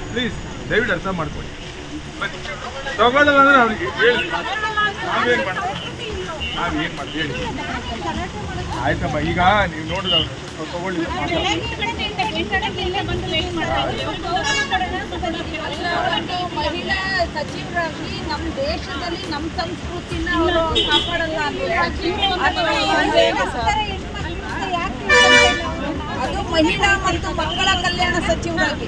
Please ದಯವಿಟ್ಟು ಅರ್ಥ ಮಾಡ್ಕೊಳ್ಳಿ. ತಗೊಳ್ಳಲ್ಲ ಅಂದ್ರೆ ಅವ್ರಿಗೆ ಹೇಳಿ ನಾವೇನು ಮಾಡ್ತೀವಿ ಹೇಳಿ. ಆಯ್ತಮ್ಮ, ಈಗ ನೀವು ನೋಡಿದ ತಗೊಳ್ಳಿ. ಮಹಿಳಾ ಸಚಿವರಾಗಿ ನಮ್ಮ ದೇಶದಲ್ಲಿ ನಮ್ಮ ಸಂಸ್ಕೃತಿನ ಅವರು ಕಾಪಾಡಲ್ಲ ಅದು ಮಹಿಳಾ ಮತ್ತು ಮಕ್ಕಳ ಕಲ್ಯಾಣ ಸಚಿವರಾಗಿ